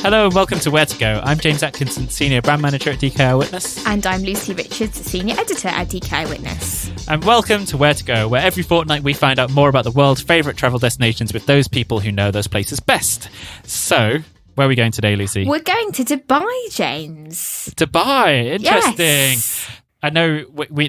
Hello and welcome to Where to Go. I'm James Atkinson, Senior Brand Manager at DK Eyewitness. And I'm Lucy Richards, Senior Editor at DK Eyewitness. And welcome to Where to Go, where every fortnight we find out more about the world's favourite travel destinations with those people who know those places best. So, where are we going today, Lucy? We're going to Dubai, James. Dubai, interesting. Yes. I know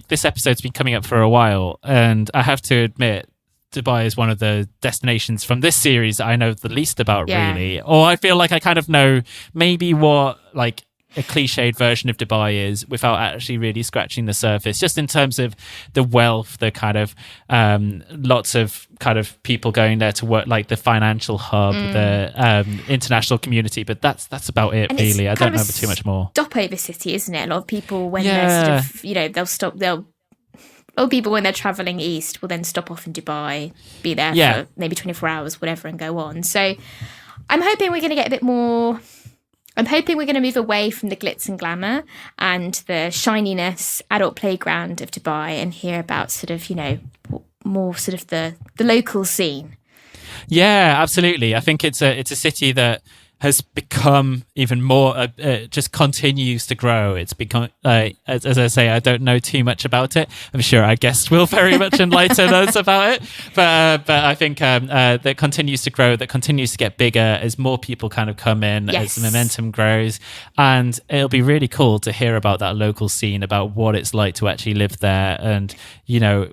this episode's been coming up for a while, and I have to admit, Dubai is one of the destinations from this series that I know the least about, really. Or I feel like I kind of know maybe what like a cliched version of Dubai is without actually really scratching the surface, just in terms of the wealth, the kind of lots of kind of people going there to work, like the financial hub, the international community. But that's about it, and really. I don't know too much more. Stopover city, isn't it? A lot of people, when they're sort of, a lot of people when they're travelling east will then stop off in Dubai, be there for maybe 24 hours, whatever, and go on. So I'm hoping we're going to get a bit more. I'm hoping we're going to move away from the glitz and glamour and the shininess, adult playground of Dubai and hear about sort of, more sort of the local scene. Yeah, absolutely. I think it's a city that has become even more, just continues to grow. It's become, as I say, I don't know too much about it. I'm sure our guests will very much enlighten us about it. But I think that continues to grow, that continues to get bigger as more people kind of come in, as the momentum grows. And it'll be really cool to hear about that local scene, about what it's like to actually live there and,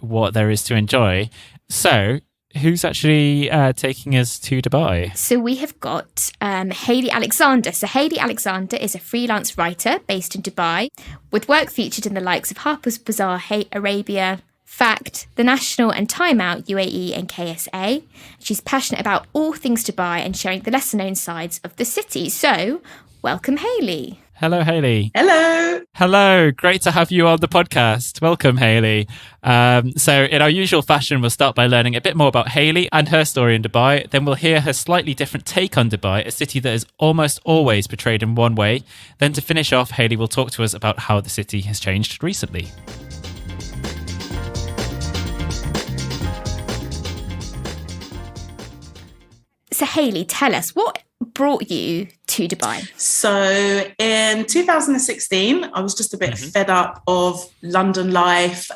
what there is to enjoy. So, who's actually taking us to Dubai? So we have got Hayley Alexander. So Hayley Alexander is a freelance writer based in Dubai with work featured in the likes of Harper's Bazaar, Arabia, Fact, The National and Time Out, UAE and KSA. She's passionate about all things Dubai and sharing the lesser known sides of the city. So welcome, Hayley. Hello, Hayley. Hello. Hello. Great to have you on the podcast. Welcome, Hayley. So in our usual fashion, we'll start by learning a bit more about Hayley and her story in Dubai. Then we'll hear her slightly different take on Dubai, a city that is almost always portrayed in one way. Then to finish off, Hayley will talk to us about how the city has changed recently. So Hayley, tell us, what brought you to Dubai? So in 2016, I was just a bit fed up of London life.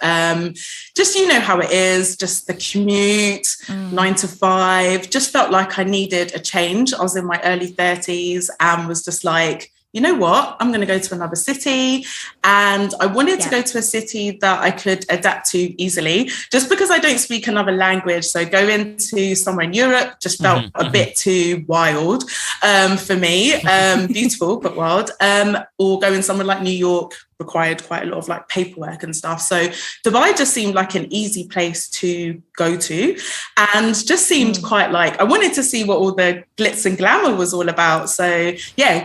Just, how it is, just the commute, 9 to 5, just felt like I needed a change. I was in my early 30s and was just like, you know what, I'm going to go to another city. And I wanted to go to a city that I could adapt to easily, just because I don't speak another language. So going to somewhere in Europe just felt a bit too wild for me. Beautiful, but wild. Or going somewhere like New York required quite a lot of like paperwork and stuff. So Dubai just seemed like an easy place to go to, and just seemed quite like I wanted to see what all the glitz and glamour was all about. So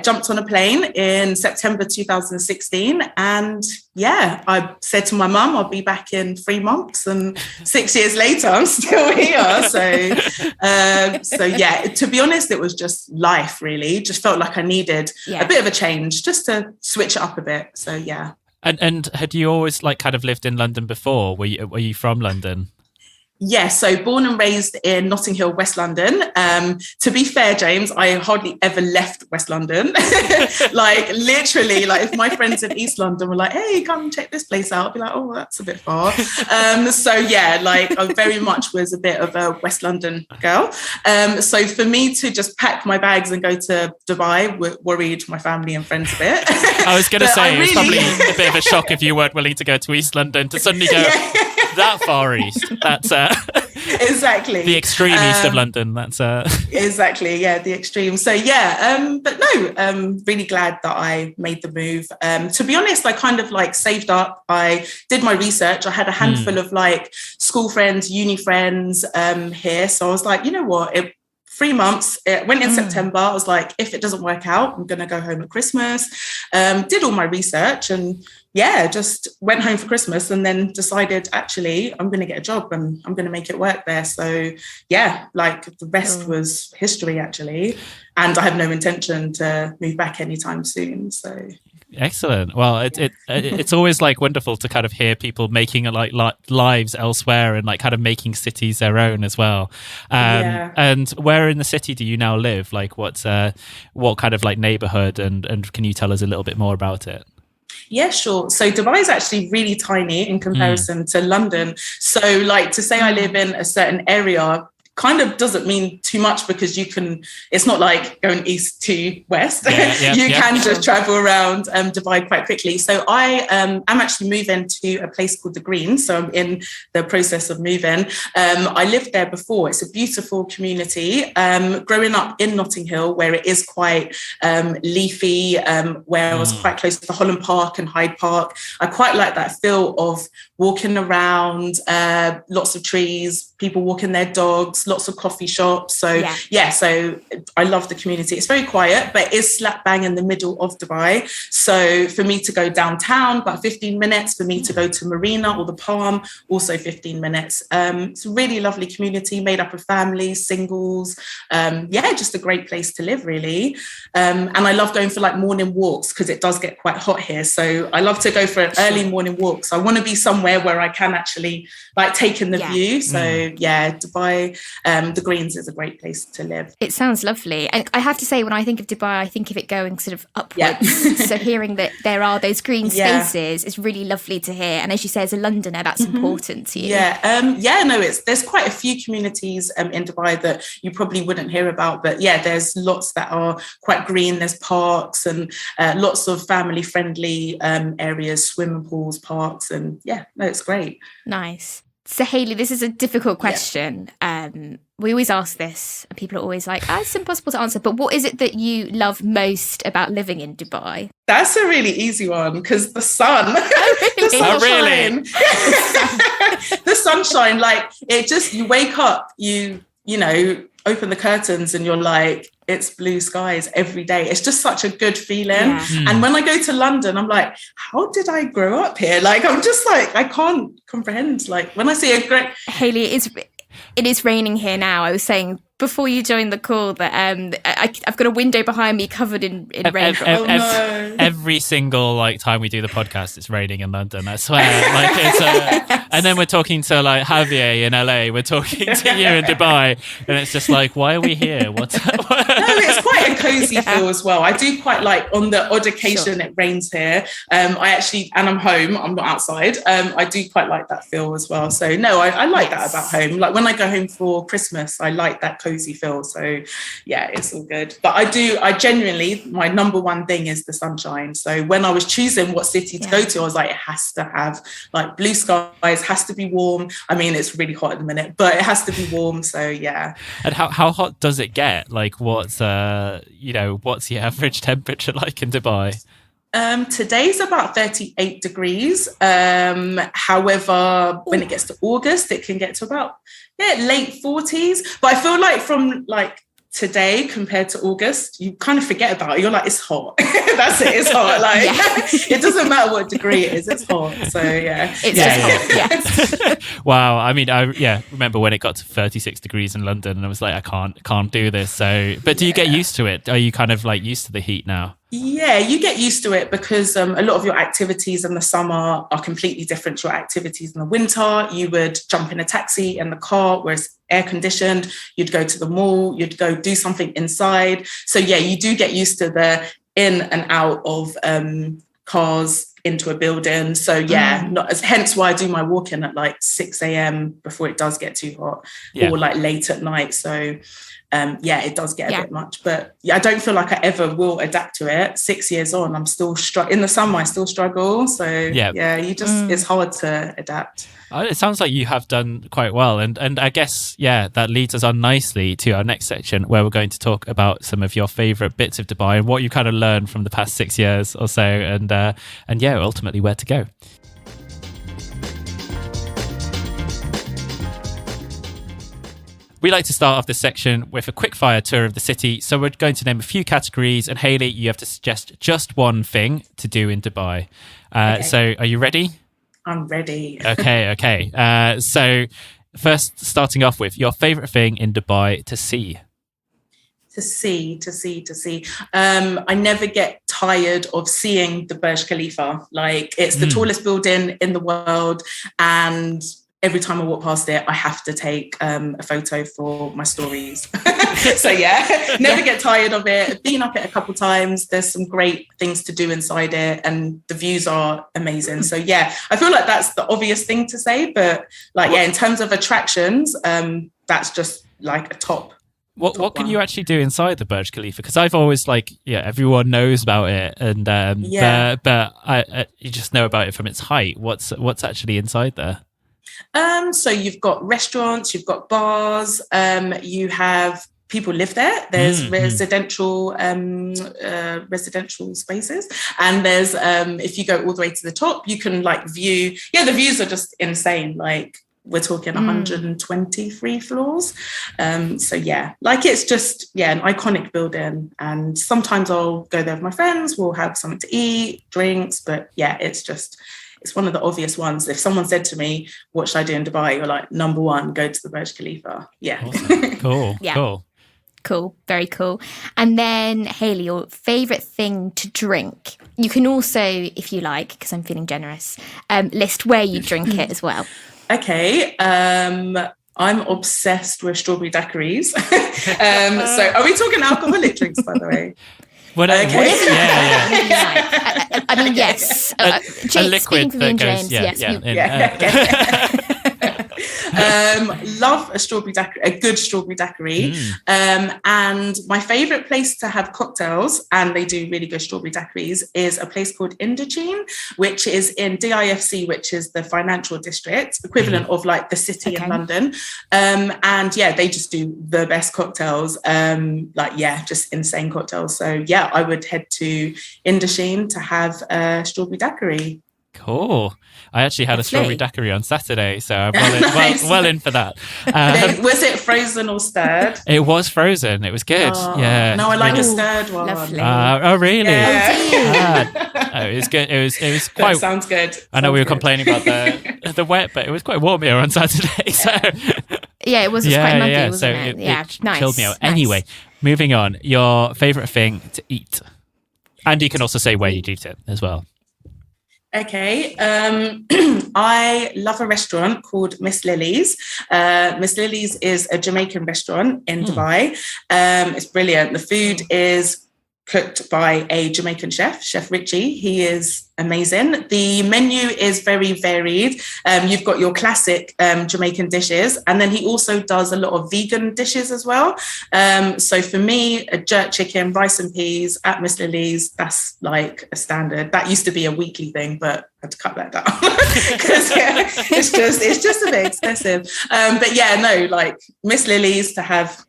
jumped on a plane in September 2016, and I said to my mum, I'll be back in 3 months, and 6 years later I'm still here. So to be honest, it was just life, really. Just felt like I needed a bit of a change, just to switch it up a bit. So And had you always kind of lived in London before? Were you from London? Yes, so born and raised in Notting Hill, West London. To be fair, James, I hardly ever left West London. Literally, if my friends in East London were like, hey, come check this place out, I'd be like, oh, that's a bit far. I very much was a bit of a West London girl. So for me to just pack my bags and go to Dubai worried my family and friends a bit. I was going to say, it's probably a bit of a shock if you weren't willing to go to East London to suddenly go that far east. That's exactly the extreme east of London. That's exactly the extreme. So really glad that I made the move. To be honest, I kind of saved up. I did my research. I had a handful of school friends, uni friends here. So I was like, you know what? 3 months. It went in September. I was like, if it doesn't work out, I'm going to go home at Christmas. Did all my research and just went home for Christmas, and then decided, actually, I'm going to get a job and I'm going to make it work there. So the rest was history, actually. And I have no intention to move back anytime soon. So Excellent. Well, it's always like wonderful to kind of hear people making like lives elsewhere and like kind of making cities their own as well. And where in the city do you now live? Like what kind of like neighborhood, and can you tell us a little bit more about it? Yeah, sure. So Dubai is actually really tiny in comparison to London. So like to say I live in a certain area kind of doesn't mean too much, because it's not like going east to west. You can just travel around Dubai quite quickly. So I am actually moving to a place called The Green. So I'm in the process of moving. I lived there before. It's a beautiful community. Growing up in Notting Hill, where it is quite leafy, where I was quite close to Holland Park and Hyde Park. I quite like that feel of walking around, lots of trees, people walking their dogs, lots of coffee shops. So so I love the community. It's very quiet, but it is slap bang in the middle of Dubai. So for me to go downtown, about 15 minutes. For me to go to Marina or the Palm, also 15 minutes. It's a really lovely community made up of families, singles. Just a great place to live, really. And I love going for like morning walks, because it does get quite hot here. So I love to go for an early morning walk. So I want to be somewhere where I can actually like take in the view. So Dubai, The Greens is a great place to live. It sounds lovely. And I have to say, when I think of Dubai, I think of it going sort of upwards. So hearing that there are those green spaces is really lovely to hear. And as you say, as a Londoner, that's important to you. There's quite a few communities in Dubai that you probably wouldn't hear about. But there's lots that are quite green. There's parks and lots of family-friendly areas, swimming pools, parks. And it's great. Nice. So Hayley, this is a difficult question. We always ask this and people are always like, it's impossible to answer. But what is it that you love most about living in Dubai? That's a really easy one, because the sun. The sunshine, like it just, you wake up, you open the curtains and you're like, it's blue skies every day. It's just such a good feeling. And when I go to London, I'm like, how did I grow up here? Like, I'm just like, I can't comprehend. Like when I see a great... Hayley, it is raining here now. I was saying before you joined the call that I've got a window behind me covered in rain. Every single like time we do the podcast, it's raining in London. I swear. Like it's and then we're talking to like Javier in LA. We're talking to you in Dubai, and it's just like, why are we here? What's No, it's quite a cozy feel as well. I do quite like, on the odd occasion it rains here. And I'm home. I'm not outside. I do quite like that feel as well. So no, I like that about home. Like when I go home for Christmas, I like that cozy feel. So it's all good. But I genuinely, my number one thing is the sunshine. So when I was choosing what city to go to, I was like, it has to have like blue skies, has to be warm. I mean, it's really hot at the minute, but it has to be warm. So And how hot does it get? Like what's the average temperature like in Dubai? Today's about 38 degrees. However, when it gets to August, it can get to about late 40s. But I feel like from like today compared to August, you kind of forget about it. You're like, it's hot. That's it. It's hot. Like it doesn't matter what degree it is. It's hot. So it's just hot. Wow. I mean, I remember when it got to 36 degrees in London, and I was like, I can't do this. So, but do you get used to it? Are you kind of like used to the heat now? Yeah, you get used to it, because a lot of your activities in the summer are completely different to your activities in the winter. You would jump in a taxi in the car where it's air conditioned. You'd go to the mall. You'd go do something inside. So you do get used to the in and out of cars into a building. So hence why I do my walk-in at like 6 a.m. before it does get too hot, or like late at night. So it does get a bit much, but I don't feel like I ever will adapt to it. 6 years on, I'm still in the summer, I still struggle. So it's hard to adapt. It sounds like you have done quite well. And I guess, that leads us on nicely to our next section, where we're going to talk about some of your favourite bits of Dubai and what you kind of learned from the past 6 years or so, and ultimately where to go. We like to start off this section with a quick-fire tour of the city. So we're going to name a few categories, and Hayley, you have to suggest just one thing to do in Dubai. So are you ready? I'm ready. Okay. So first, starting off with your favourite thing in Dubai to see. To see. I never get tired of seeing the Burj Khalifa. Like, it's the tallest building in the world, and every time I walk past it, I have to take a photo for my stories. So yeah, never get tired of it. Been up it a couple times. There's some great things to do inside it, and the views are amazing. So yeah, I feel like that's the obvious thing to say, but like, yeah, in terms of attractions, that's just like a top. What can you actually do inside the Burj Khalifa? Because I've always everyone knows about it, and but you just know about it from its height. What's actually inside there? So you've got restaurants, you've got bars, you have people live there. There's residential spaces, and there's if you go all the way to the top, you can like view. Yeah, the views are just insane. Like, we're talking 123 floors. So yeah, like, it's just, yeah, an iconic building. And sometimes I'll go there with my friends. We'll have something to eat, drinks. But yeah, it's one of the obvious ones. If someone said to me, what should I do in Dubai? You're like, number one, go to the Burj Khalifa. Yeah. Awesome. Cool. Yeah. Cool. Very cool. And then, Hayley, your favourite thing to drink. You can also, if you like, because I'm feeling generous, list where you drink it as well. Okay. I'm obsessed with strawberry daiquiris. So are we talking alcoholic drinks, by the way? Okay. Yeah. I mean, yes. A liquid that goes, love a strawberry daiquiri, a good strawberry daiquiri. And my favorite place to have cocktails, and they do really good strawberry daiquiris, is a place called Indochine, which is in DIFC, which is the financial district, equivalent of like the city in London. And yeah, they just do the best cocktails. Just insane cocktails. So yeah, I would head to Indochine to have a strawberry daiquiri. Cool. I actually had a strawberry daiquiri on Saturday, so I'm well in for that. Was it frozen or stirred? It was frozen. It was good. Yeah. No, I like a stirred one. Lovely. Oh, really? Yeah. It was good. It was quite. That sounds good. I know we were complaining about the wet, but it was quite warm here on Saturday. So yeah, it was quite muggy, wasn't it? It nice. chilled me out. Nice. Anyway, moving on. Your favourite thing to eat, and you can also say where you'd eat it as well. Okay. I love a restaurant called Miss Lily's. Miss Lily's is a Jamaican restaurant in Dubai. It's brilliant. The food is cooked by a Jamaican chef, Chef Richie. He is amazing. The menu is very varied. You've got your classic Jamaican dishes, and then he also does a lot of vegan dishes as well. So for me, a jerk chicken, rice and peas at Miss Lily's, that's like a standard. That used to be a weekly thing, but I had to cut that down because it's just a bit excessive. But yeah, no, like Miss Lily's to have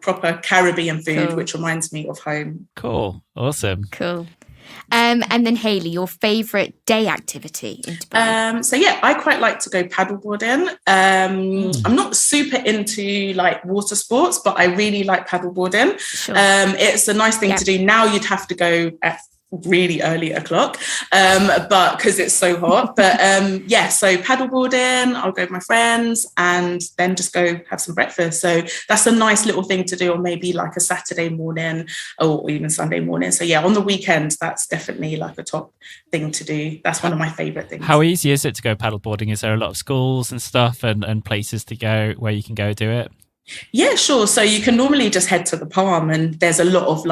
proper Caribbean food, which reminds me of home. Cool. Awesome. Cool. And then Hayley, your favourite day activity in Dubai? So yeah, I quite like to go paddleboarding. I'm not super into like water sports, but I really like paddleboarding. Sure. It's a nice thing to do. Now you'd have to go at really early o'clock, but because it's so hot. But so paddleboarding, I'll go with my friends and then just go have some breakfast. So that's a nice little thing to do, or maybe like a Saturday morning or even Sunday morning. So yeah, on the weekends, that's definitely like a top thing to do. That's one of my favorite things. How easy is it to go paddleboarding? Is there a lot of schools and stuff and places to go where you can go do it? Yeah, sure. So you can normally just head to the Palm, and there's a lot of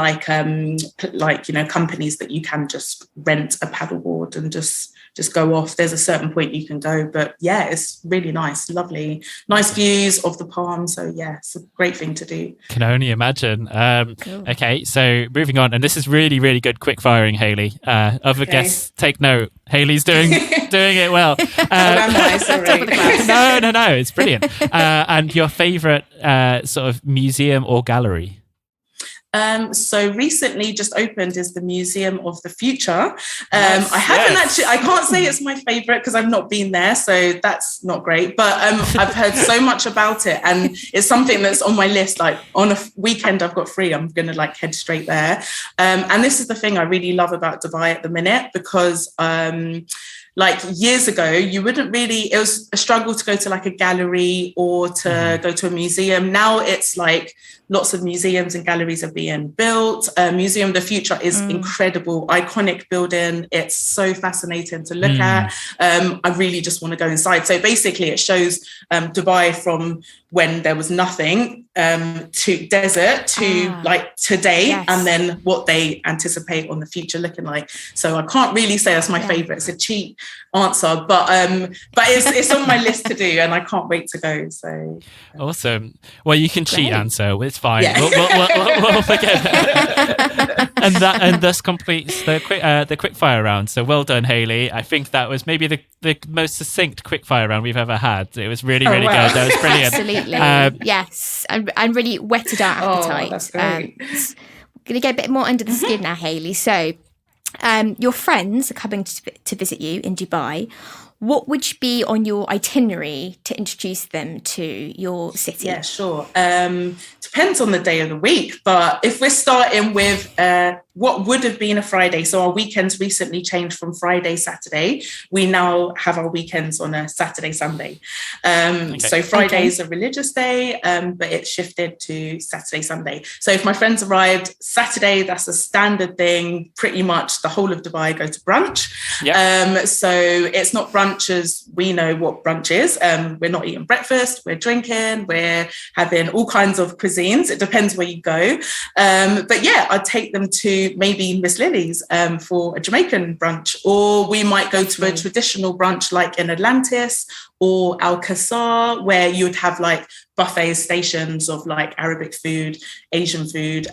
companies that you can just rent a paddleboard and just go off. There's a certain point you can go, but yeah, it's really nice, lovely, nice views of the Palm. So yeah, it's a great thing to do. Can only imagine. Cool. Okay, so moving on, and this is really, really good quick firing, Hayley. Other guests, take note. Hayley's doing it well. No, it's brilliant. And your favourite sort of museum or gallery? So recently just opened is the Museum of the Future. I can't say it's my favorite because I've not been there, so that's not great, but I've heard so much about it, and it's something that's on my list. Like on a weekend I've got free, I'm gonna like head straight there. And this is the thing I really love about Dubai at the minute, because like years ago, you wouldn't really, it was a struggle to go to like a gallery or to go to a museum. Now it's like lots of museums and galleries are being built. Museum of the Future is incredible, iconic building. It's so fascinating to look at. I really just want to go inside. So basically it shows Dubai from when there was nothing to desert to like today, and then what they anticipate on the future looking like. So I can't really say that's my favorite. It's a cheap answer, but it's on my list to do, and I can't wait to go. So awesome. Well, you can cheat answer. It's fine. Yeah. We'll forget it. and thus completes the quickfire round. So well done, Hayley. I think that was maybe the most succinct quickfire round we've ever had. It was really good. That was brilliant. Absolutely. Yes, and really whetted our appetite. That's great. Going to get a bit more under the skin now, Hayley. So, your friends are coming to visit you in Dubai. What would be on your itinerary to introduce them to your city? Yeah, sure. Depends on the day of the week, but if we're starting with what would have been a Friday, so our weekends recently changed from Friday, Saturday. We now have our weekends on a Saturday, Sunday. So Friday is a religious day, but it's shifted to Saturday, Sunday. So if my friends arrived Saturday, that's a standard thing. Pretty much the whole of Dubai go to brunch. Yep. So it's not brunch as we know what brunch is. We're not eating breakfast, we're drinking, we're having all kinds of cuisines. It depends where you go. But yeah, I'd take them to maybe Miss Lily's for a Jamaican brunch, or we might go to a traditional brunch like in Atlantis or Al Qasar, where you would have like buffet stations of like Arabic food, Asian food.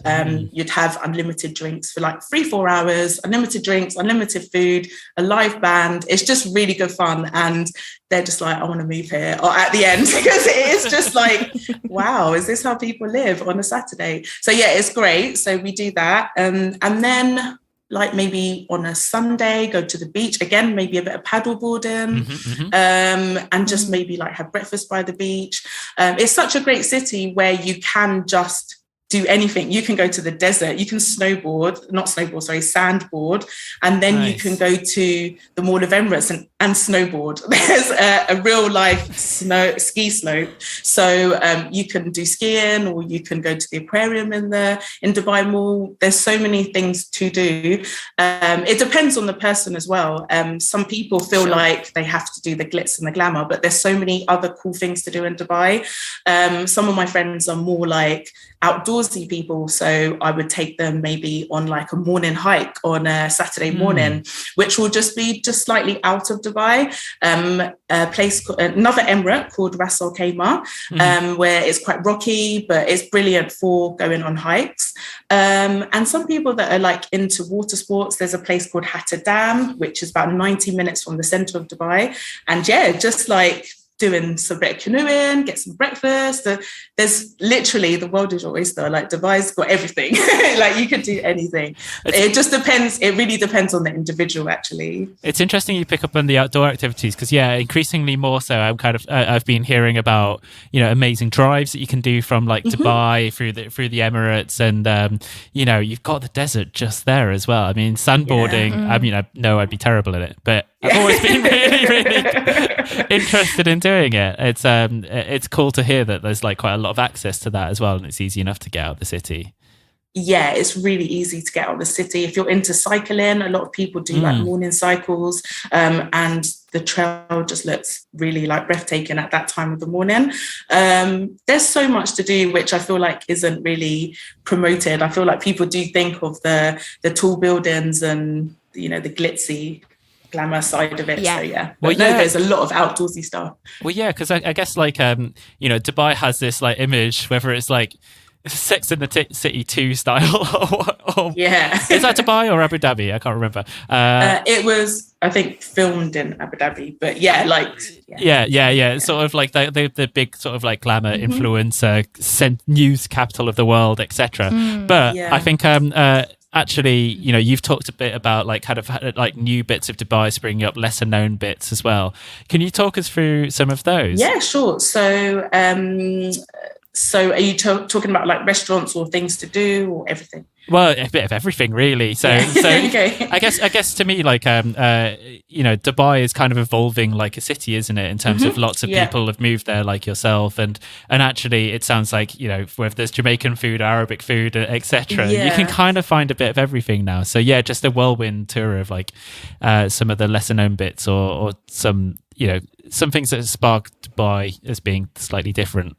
You'd have unlimited drinks for like 3-4 hours, unlimited drinks, unlimited food, a live band. It's just really good fun. And they're just like, I want to move here or at the end, because it is just like, wow, is this how people live on a Saturday? So yeah, it's great. So we do that. And then like maybe on a Sunday, go to the beach again, maybe a bit of paddle boarding, and just maybe like have breakfast by the beach. It's such a great city where you can just do anything. You can go to the desert, you can sandboard, and then you can go to the Mall of Emirates and snowboard. There's a real life ski slope. So you can do skiing, or you can go to the aquarium in Dubai Mall. There's so many things to do. It depends on the person as well. Some people feel like they have to do the glitz and the glamour, but there's so many other cool things to do in Dubai. Some of my friends are more like outdoorsy people, so I would take them maybe on like a morning hike on a Saturday morning, which will just be slightly out of Dubai. A place, another emirate called Ras Al Khaimah, where it's quite rocky, but it's brilliant for going on hikes. And some people that are like into water sports, there's a place called Hatta Dam, which is about 90 minutes from the center of Dubai. And yeah, just like doing some bit of canoeing, get some breakfast. There's literally, the world is your oyster. Like Dubai's got everything. Like you could do anything. It just depends. It really depends on the individual, actually. It's interesting you pick up on the outdoor activities, because yeah, increasingly more so. I'm kind of I've been hearing about amazing drives that you can do from like Dubai through the Emirates, and you've got the desert just there as well. I mean, sandboarding. I mean, I know I'd be terrible at it, but I've always been really, really interested in doing it. It's cool to hear that there's like quite a lot of access to that as well, and it's easy enough to get out of the city. Yeah, it's really easy to get out of the city. If you're into cycling, a lot of people do like morning cycles, and the trail just looks really like breathtaking at that time of the morning. There's so much to do, which I feel like isn't really promoted. I feel like people do think of the tall buildings and the glitzy glamour side of it. So yeah, but there's a lot of outdoorsy stuff. Well, yeah, because I guess like Dubai has this like image, whether it's like Sex in the City 2 style or is that Dubai or Abu Dhabi? I can't remember. It was, I think, filmed in Abu Dhabi, but yeah, like sort of like the big sort of like glamour influencer, news capital of the world, etc. But I think actually, you've talked a bit about like kind of like new bits of Dubai springing up, lesser known bits as well. Can you talk us through some of those? Yeah, sure. So So are you talking about like restaurants or things to do or everything? Well, a bit of everything, really. So okay. I guess to me, like, Dubai is kind of evolving like a city, isn't it? In terms of lots of people have moved there, like yourself, and actually, it sounds like, whether there's Jamaican food, Arabic food, etc., you can kind of find a bit of everything now. So yeah, just a whirlwind tour of like some of the lesser known bits, or some some things that are sparked by as being slightly different.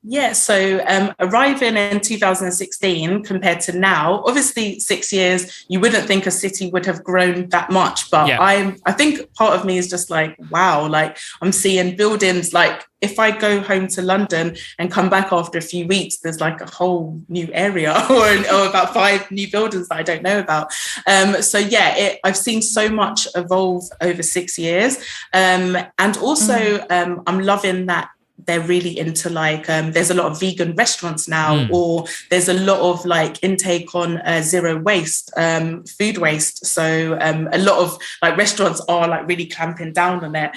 Yeah, so arriving in 2016 compared to now, obviously 6 years, you wouldn't think a city would have grown that much. But I think part of me is just like, wow, like I'm seeing buildings. Like if I go home to London and come back after a few weeks, there's like a whole new area or about 5 new buildings that I don't know about. So yeah, I've seen so much evolve over 6 years. And also I'm loving that they're really into like there's a lot of vegan restaurants now, or there's a lot of like intake on zero waste, food waste. So a lot of like restaurants are like really clamping down on it.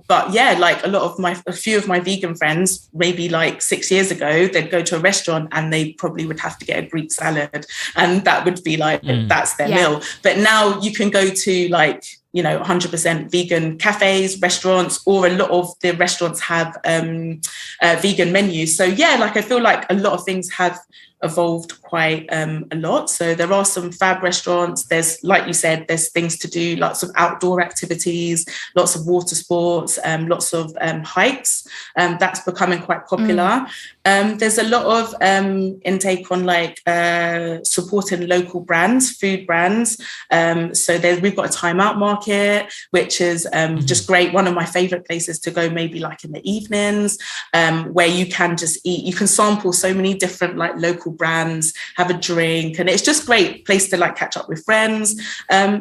But yeah, like a few of my vegan friends, maybe like 6 years ago, they'd go to a restaurant and they probably would have to get a Greek salad, and that would be like that's their meal. But now you can go to like 100% vegan cafes, restaurants, or a lot of the restaurants have vegan menus. So yeah, like I feel like a lot of things have evolved quite a lot. So there are some fab restaurants. There's, like you said, there's things to do, lots of outdoor activities, lots of water sports, lots of hikes. That's becoming quite popular. There's a lot of intake on like supporting local brands, food brands. So we've got a Time Out Market, which is just great. One of my favorite places to go, maybe like in the evenings, where you can just eat. You can sample so many different like local brands, have a drink, and it's just great place to like catch up with friends.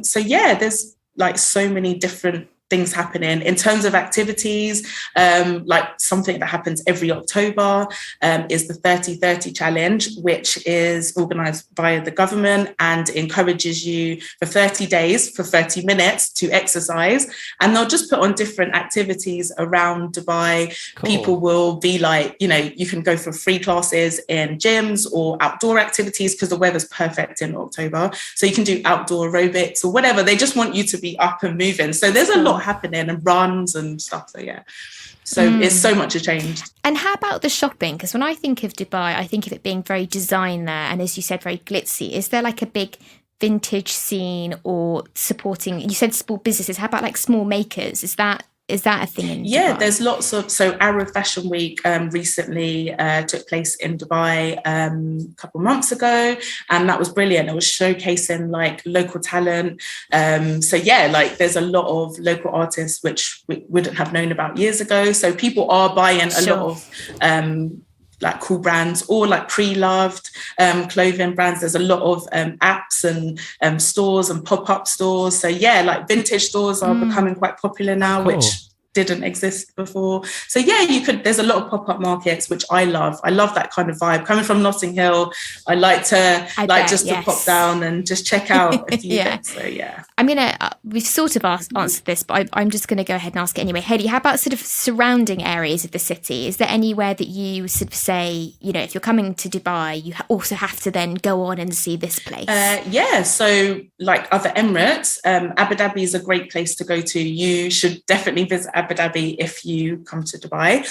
So yeah, there's like so many different things happening in terms of activities. Like something that happens every October is the 30-30 challenge, which is organized by the government and encourages you for 30 days for 30 minutes to exercise. And they'll just put on different activities around Dubai. Cool. People will be like, you can go for free classes in gyms or outdoor activities because the weather's perfect in October. So you can do outdoor aerobics or whatever. They just want you to be up and moving. So there's a lot happening, and runs and stuff. So yeah, so it's so much has changed. And how about the shopping? Because when I think of Dubai, I think of it being very design there, and as you said, very glitzy. Is there like a big vintage scene or supporting? You said small businesses. How about like small makers? Is that a thing in Dubai? There's lots of, so Arab Fashion Week recently took place in Dubai a couple of months ago, and that was brilliant. It was showcasing like local talent. So yeah, like there's a lot of local artists which we wouldn't have known about years ago. So people are buying a lot of like cool brands or like pre-loved clothing brands. There's a lot of apps and stores and pop-up stores. So yeah, like vintage stores are becoming quite popular now, which didn't exist before. So yeah, there's a lot of pop-up markets, which I love. I love that kind of vibe. Coming from Notting Hill, I like to to pop down and just check out a few things. So yeah. I'm gonna we've sort of answered this, but I'm just gonna go ahead and ask it anyway. Hayley, how about sort of surrounding areas of the city? Is there anywhere that you sort of say, if you're coming to Dubai, you also have to then go on and see this place? So like other Emirates, Abu Dhabi is a great place to go to. You should definitely visit Abu Dhabi if you come to Dubai.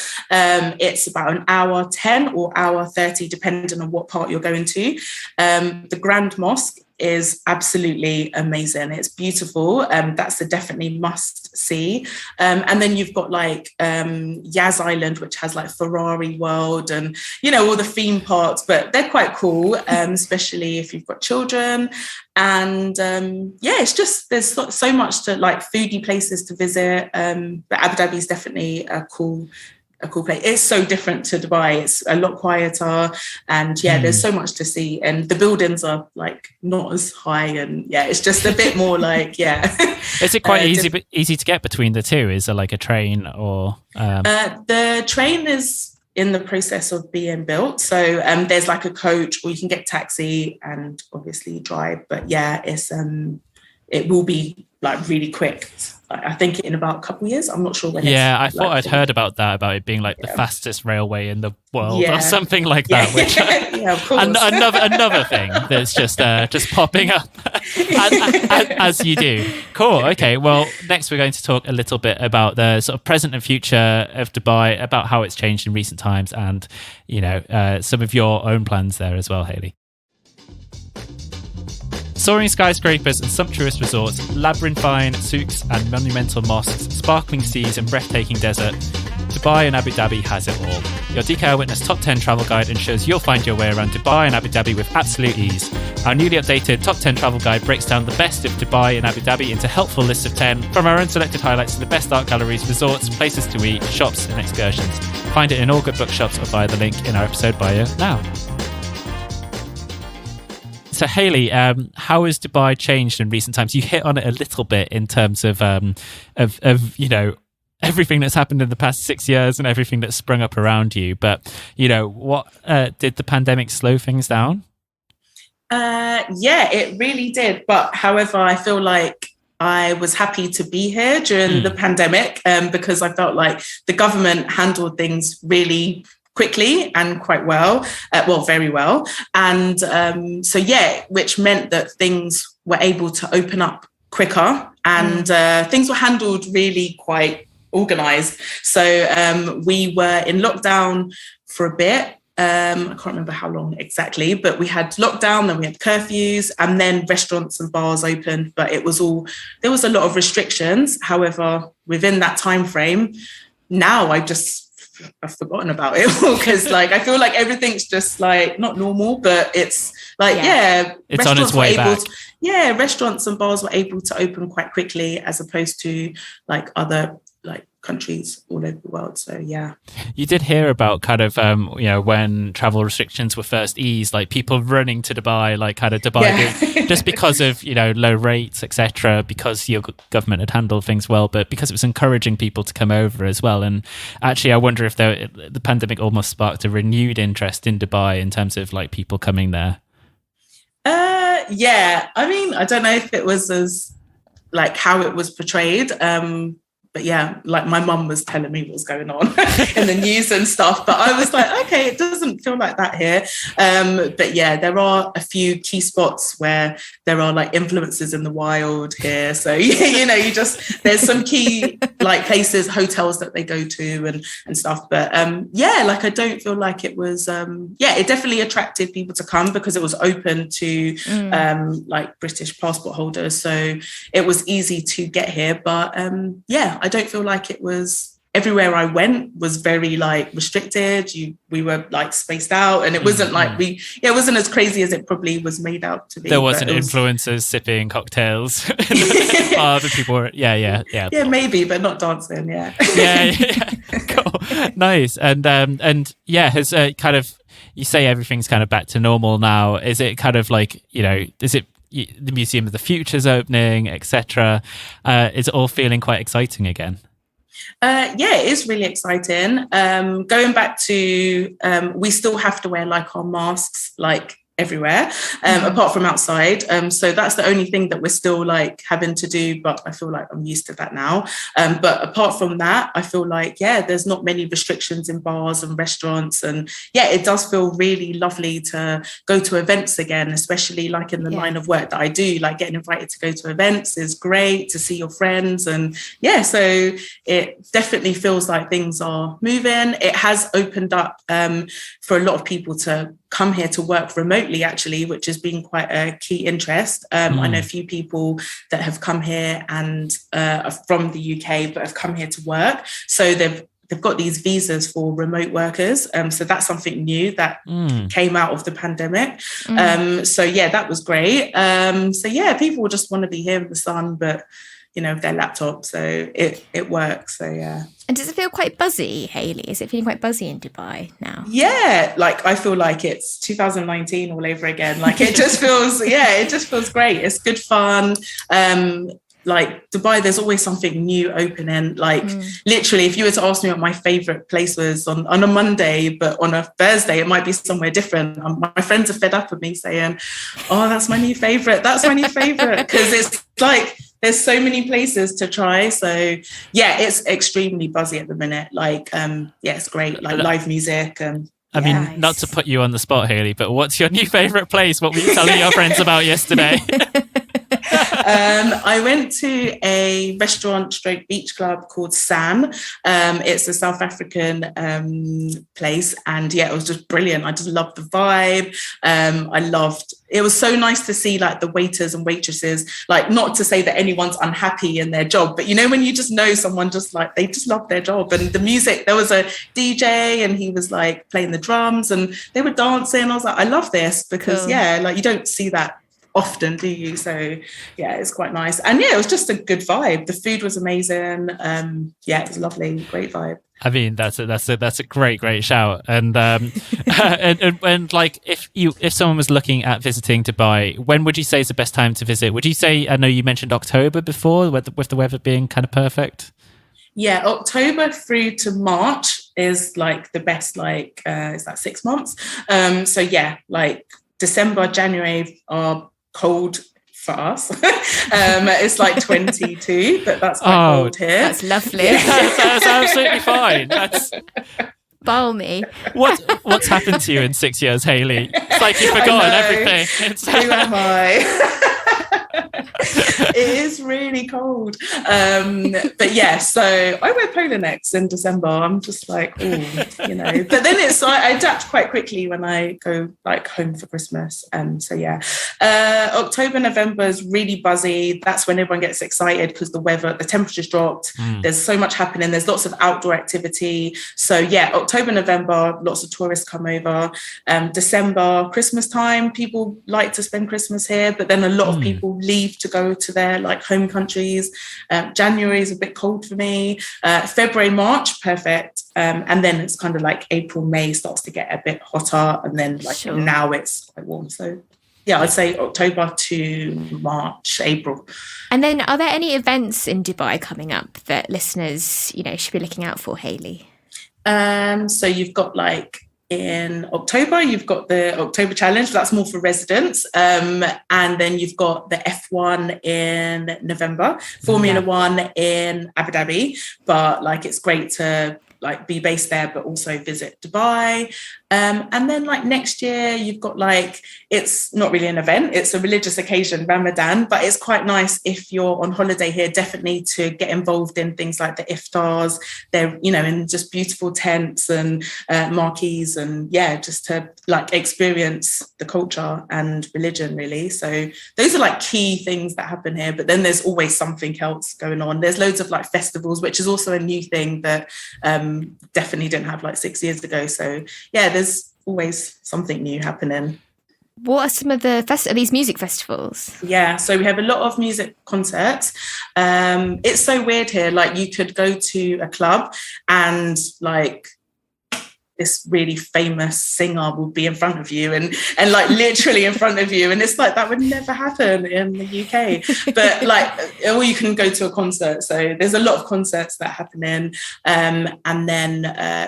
It's about an hour 10 or hour 30, depending on what part you're going to. The Grand Mosque is absolutely amazing. It's beautiful. That's a definitely must see. And then you've got like Yas Island, which has like Ferrari World and, all the theme parks, but they're quite cool, especially if you've got children. And it's just, there's so much to like foodie places to visit. But Abu Dhabi is definitely a cool place. It's so different to Dubai. It's a lot quieter, and there's so much to see, and the buildings are like not as high, and it's just a bit more like Is it quite easy to get between the two? Is there like a train or the train is in the process of being built, so there's it will be like really quick. I think in about a couple of years. I'm not sure when. Yeah, I thought I'd heard about that, about it being like the fastest railway in the world or something like yeah. that. Which yeah, of course. another thing that's just popping up as you do. Cool. Okay. Well, next we're going to talk a little bit about the sort of present and future of Dubai, about how it's changed in recent times, and some of your own plans there as well, Hayley. Soaring skyscrapers and sumptuous resorts, labyrinthine souks and monumental mosques, sparkling seas and breathtaking desert, Dubai and Abu Dhabi has it all. Your DKR Witness Top 10 travel guide ensures you'll find your way around Dubai and Abu Dhabi with absolute ease. Our newly updated Top 10 travel guide breaks down the best of Dubai and Abu Dhabi into helpful lists of 10, from our own selected highlights to the best art galleries, resorts, places to eat, shops and excursions. Find it in all good bookshops or via the link in our episode bio now. So Hayley, how has Dubai changed in recent times? You hit on it a little bit in terms of everything that's happened in the past 6 years and everything that's sprung up around you. But what did the pandemic slow things down? Yeah, it really did. But however, I feel like I was happy to be here during the pandemic because I felt like the government handled things really quickly and quite well, very well. And which meant that things were able to open up quicker and things were handled really quite organised. So we were in lockdown for a bit. I can't remember how long exactly, but we had lockdown, then we had curfews, and then restaurants and bars opened. But there was a lot of restrictions. However, within that time frame, now I've forgotten about it because I feel like everything's just like not normal, but it's like, it's on its way back. Restaurants and bars were able to open quite quickly as opposed to like other like countries all over the world. So yeah, you did hear about kind of when travel restrictions were first eased, like people running to Dubai, like kind of Dubai just because of low rates, etc., because your government had handled things well, but because it was encouraging people to come over as well. And actually I wonder if the pandemic almost sparked a renewed interest in Dubai in terms of like people coming there. I mean, I don't know if it was as like how it was portrayed, but yeah, like my mum was telling me what's going on in the news and stuff. But I was like, okay, it doesn't feel like that here. But yeah, there are a few key spots where there are like influences in the wild here. So, there's some key like places, hotels that they go to and stuff. But I don't feel like it was, it definitely attracted people to come because it was open to like British passport holders. So it was easy to get here. But I don't feel like it was everywhere I went was very like restricted. We were like spaced out, and it wasn't like it wasn't as crazy as it probably was made out to be. There wasn't influencers sipping cocktails. Other people were, yeah, maybe, but not dancing. Yeah, cool, nice, and has kind of, you say everything's kind of back to normal now. Is it kind of like is it? The Museum of the Future's opening, etc. Is it all feeling quite exciting again? It is really exciting. Going back to, we still have to wear like our masks like everywhere, apart from outside. So that's the only thing that we're still like having to do, but I feel like I'm used to that now. But apart from that, I feel like, there's not many restrictions in bars and restaurants. And it does feel really lovely to go to events again, especially like in the line of work that I do, like getting invited to go to events is great, to see your friends. And so it definitely feels like things are moving. It has opened up for a lot of people to come here to work remotely, actually, which has been quite a key interest. I know a few people that have come here and are from the UK, but have come here to work. So they've got these visas for remote workers. So that's something new that came out of the pandemic. That was great. People just want to be here in the sun, but with their laptop, so it works. So yeah. And does it feel quite buzzy, Hayley? Is it feeling quite buzzy in Dubai now? Yeah, like I feel like it's 2019 all over again. Like it just feels great. It's good fun. Like Dubai, there's always something new opening. Like literally, if you were to ask me what my favorite place was on a Monday, but on a Thursday, it might be somewhere different. My friends are fed up with me saying, "Oh, that's my new favorite. That's my new favorite," because it's like there's so many places to try. So yeah, it's extremely buzzy at the minute. Like it's great. Like live music and. I mean, not to put you on the spot, Hayley, but what's your new favourite place? What were you telling your friends about yesterday? I went to a restaurant stroke beach club called San. It's a South African place. And yeah, it was just brilliant. I just loved the vibe. It was so nice to see like the waiters and waitresses, like not to say that anyone's unhappy in their job, but you know, when you just know someone just like, they just love their job. And the music, there was a DJ and he was like playing the drums and they were dancing. I was like, I love this because like you don't see that often, do you? So yeah, it's quite nice. And yeah, it was just a good vibe. The food was amazing. It was lovely, great vibe. I mean, that's a great shout. And and like if someone was looking at visiting Dubai, when would you say is the best time to visit? Would you say, I know you mentioned October before, with the weather being kind of perfect? Yeah, October through to March is like the best, like is that 6 months? So yeah, like December, January are cold for us. It's like 22, but that's quite cold here. That's lovely. That's absolutely fine. That's balmy. What's happened to you in 6 years, Hayley? It's like you've forgotten everything. Who am I? It is really cold. But yeah, so I wear polo necks in December. I'm just like, oh, you know. But then I adapt quite quickly when I go like home for Christmas. So yeah, October, November is really buzzy. That's when everyone gets excited because the temperature's dropped. There's so much happening. There's lots of outdoor activity. So yeah, October, November, lots of tourists come over. December, Christmas time, people like to spend Christmas here, but then a lot of people leave to go to their like home countries. January is a bit cold for me. February, March, perfect. And then it's kind of like April, May starts to get a bit hotter, and then like now it's quite warm. So yeah, I'd say October to March, April. And then are there any events in Dubai coming up that listeners, should be looking out for, Hayley? So you've got like in October, you've got the October Challenge. That's more for residents. And then you've got the F1 in November, Formula One in Abu Dhabi. But like, it's great to like be based there, but also visit Dubai. And then like next year, you've got like, it's not really an event, it's a religious occasion, Ramadan, but it's quite nice if you're on holiday here, definitely to get involved in things like the iftars. They're, in just beautiful tents and marquees, and yeah, just to like experience the culture and religion really. So those are like key things that happen here, but then there's always something else going on. There's loads of like festivals, which is also a new thing that definitely didn't have like 6 years ago. So yeah, there's always something new happening. What are some of these music festivals? Yeah, so we have a lot of music concerts. It's so weird here. Like you could go to a club and like this really famous singer will be in front of you and like literally in front of you. And it's like, that would never happen in the UK. But like, or you can go to a concert. So there's a lot of concerts that happen in. And then,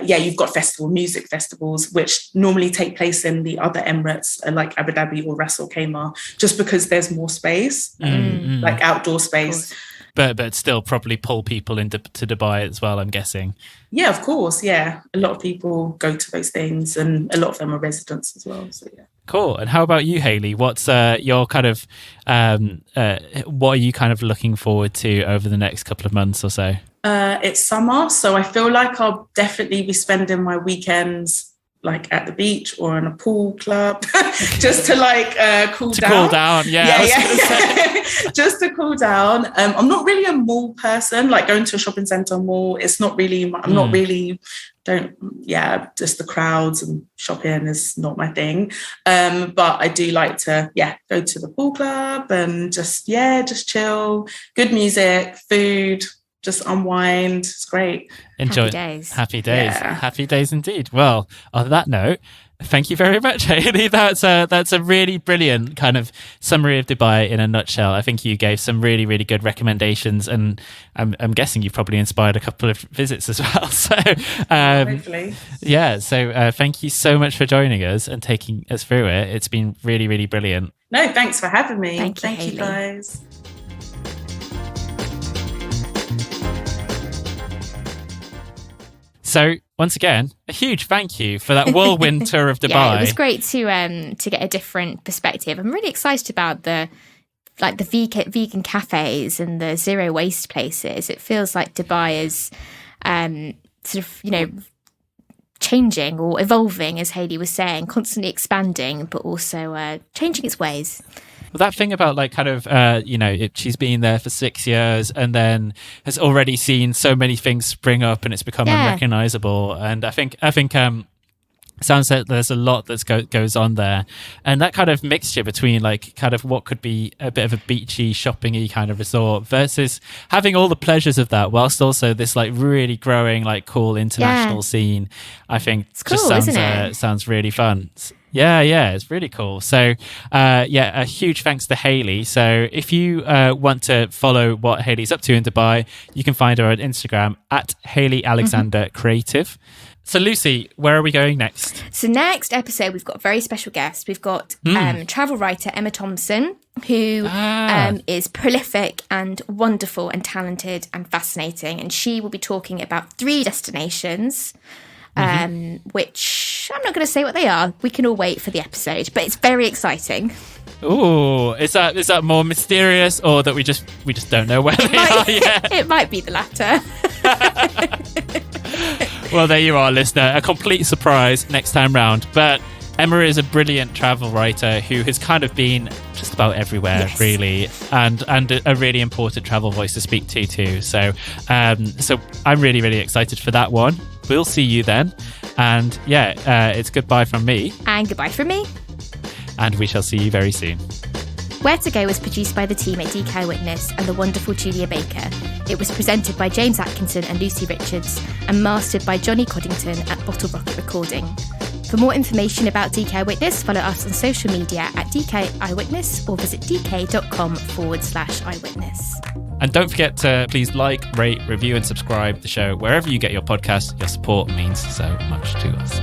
you've got music festivals, which normally take place in the other Emirates, like Abu Dhabi or Ras Al Khaimah, just because there's more space, like outdoor space. But still probably pull people into Dubai as well, I'm guessing. Yeah, of course. Yeah. A lot of people go to those things and a lot of them are residents as well. So yeah. Cool. And how about you, Hayley? What's your kind of, what are you kind of looking forward to over the next couple of months or so? It's summer. So I feel like I'll definitely be spending my weekends like at the beach or in a pool club, just to like cool down. Cool down, yeah. Just to cool down. I'm not really a mall person, like going to a shopping centre mall. It's not really, I'm not really, just the crowds and shopping is not my thing. But I do like to, go to the pool club and just chill, good music, food, just unwind. It's great. Enjoy. Happy days. Yeah. Happy days indeed. Well, on that note, thank you very much, Hayley. That's a really brilliant kind of summary of Dubai in a nutshell. I think you gave some really, really good recommendations, and I'm guessing you've probably inspired a couple of visits as well. So, hopefully. Yeah. So, thank you so much for joining us and taking us through it. It's been really, really brilliant. No, thanks for having me. Thank you, guys. So once again, a huge thank you for that whirlwind tour of Dubai. Yeah, it was great to get a different perspective. I'm really excited about the vegan cafes and the zero waste places. It feels like Dubai is sort of, changing or evolving, as Hayley was saying, constantly expanding, but also changing its ways. Well, that thing about she's been there for 6 years and then has already seen so many things spring up and it's become unrecognizable. And I think sounds like there's a lot that goes on there, and that kind of mixture between like kind of what could be a bit of a beachy shopping-y kind of resort versus having all the pleasures of that whilst also this like really growing like cool international scene, I think it's cool, sounds really fun. Yeah, it's really cool. So, a huge thanks to Hayley. So, if you want to follow what Hayley's up to in Dubai, you can find her on Instagram at Hayley Alexander Creative. So, Lucy, where are we going next? So, next episode, we've got a very special guest. We've got travel writer Emma Thompson, who is prolific and wonderful and talented and fascinating. And she will be talking about 3 destinations, which I'm not going to say what they are. We can all wait for the episode, but it's very exciting. Oh, is that more mysterious, or that we just don't know where they are yet? It might be the latter. Well, there you are, listener. A complete surprise next time round. But Emma is a brilliant travel writer who has kind of been just about everywhere, really, and a really important travel voice to speak to too. So I'm really, really excited for that one. We'll see you then. And it's goodbye from me. And goodbye from me. And we shall see you very soon. Where to Go was produced by the team at DK Witness and the wonderful Julia Baker. It was presented by James Atkinson and Lucy Richards and mastered by Johnny Coddington at Bottle Rocket Recording. For more information about DK Witness, follow us on social media at DK Eyewitness or visit dk.com/eyewitness. And don't forget to please like, rate, review and subscribe the show wherever you get your podcast. Your support means so much to us.